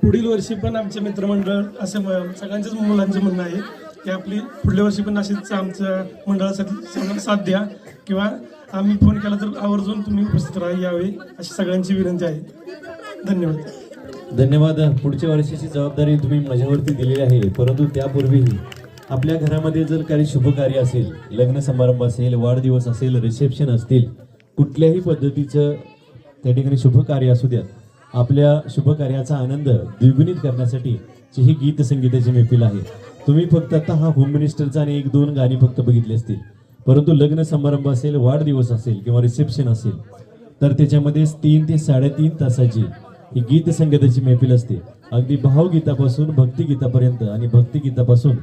पुढील वर्षी पण आमचे मित्रमंडळ असे सगळ्यांच्याच मुलांचे म्हणणं आहे की आपली पुढल्या वर्षी पण अशीच आमच्या मंडळासाठी साथ द्या किंवा आम्ही फोन केला तर आवर्जून तुम्ही उपस्थित राहा यावे अशी सगळ्यांची विनंती आहे. धन्यवाद. धन्यवाद. पुढच्या वर्षीची जबाबदारी तुम्ही माझ्यावरती दिलेली आहे, परंतु त्यापूर्वीही आपल्या घरामध्ये जर काही शुभ कार्य असेल, लग्न समारंभ असेल, वाढदिवस असेल, रिसेप्शन असतील, कुठल्याही पद्धतीचं त्या ठिकाणी शुभ कार्य असू द्या, आपल्या शुभ कार्याचा आनंद द्विगुणित करण्यासाठी ही गीत संगीताची मैफिल आहे. तुम्ही फक्त आता हा होम मिनिस्टरचा आणि 1-2 गाणी फक्त बघितली असतील, परंतु लग्न समारंभ असेल, वाढदिवस असेल किंवा रिसेप्शन असेल तर त्याच्यामध्ये 3 ते 3.5 तासाची ही गीत संगीताची मैफिल असते. अगदी भावगीतापासून भक्तिगीतापर्यंत आणि भक्तिगीतापासून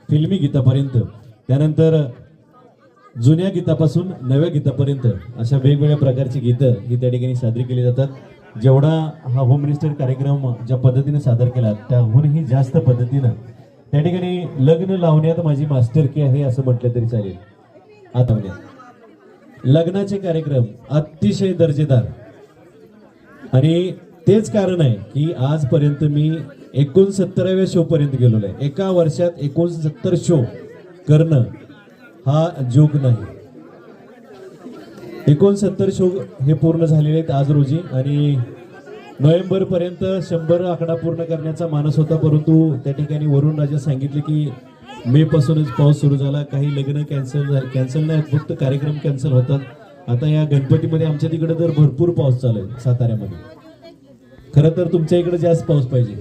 फिल्मी गीतापर्यंत, त्यानंतर जुन्या गीतापासून नव्या गीतापर्यंत अशा वेगवेगळ्या प्रकारची गीतं ही त्या ठिकाणी सादर केली जातात. जेवढा हा होम मिनिस्टर कार्यक्रम ज्या पद्धतीने सादर केला त्याहूनही जास्त पद्धतीनं त्या ठिकाणी लग्न लावण्यात माझी मास्टरकी आहे असं म्हटलं तरी चालेल. आता लग्नाचे कार्यक्रम अतिशय दर्जेदार, आणि तेच कारण आहे की आजपर्यंत मी 69व्या शो पर्यंत गेलेलो आहे. एका वर्षात 69 शो करणं हा जोक नाही. 69 शो हे पूर्ण झालेले आहेत आज रोजी, आणि नोव्हेंबर पर्यंत 100 आकडा पूर्ण करण्याचा मानस होता, परंतु त्या ठिकाणी वरुण राजा सांगितले की मे पासूनच पाऊस सुरू झाला, काही लग्न कॅन्सल नाही, फक्त कार्यक्रम कॅन्सल होतात. आता या गणपतीमध्ये आमच्या तिकडे तर भरपूर पाऊस चालू आहे साताऱ्यामध्ये. खरं तर तुमच्या इकडे जास्त पाऊस पाहिजे,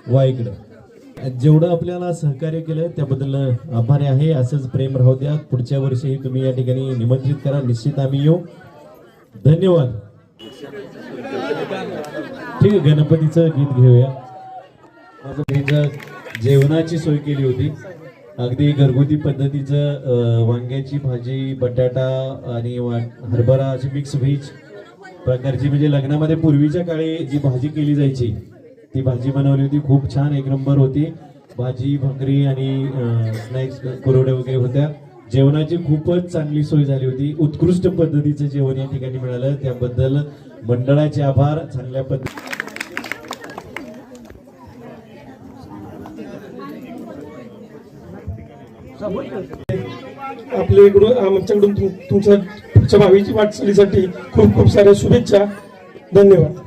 वा इकडं. जेवढं आपल्याला सहकार्य केलं त्याबद्दल आभारी आहे. असंच प्रेम राहू द्या. पुढच्या वर्षीही तुम्ही या ठिकाणी निमंत्रित करा, निश्चित आम्ही येऊ. धन्यवाद. ठीक आहे, गणपतीचं गीत घेऊया. माझं जेवणाची सोय केली होती, अगदी घरगुती पद्धतीचं वांग्याची भाजी, बटाटा आणि हरभरा अशी मिक्स व्हेज प्रकारची, म्हणजे लग्नामध्ये पूर्वीच्या काळी जी भाजी केली जायची ती भाजी बनवली होती. खूप छान, एक नंबर होती भाजी, भाकरी आणि स्नॅक्स कुरवडे वगैरे होत्या. जेवणाची खूपच चांगली सोय झाली होती. उत्कृष्ट पद्धतीचं जेवण या ठिकाणी मिळालं, त्याबद्दल मंडळाचे आभार. चांगल्या पद्धती आपल्याकडून आमच्याकडून तुमच्या पुढच्या भावीची वाटचालीसाठी खूप खूप साऱ्या शुभेच्छा. धन्यवाद.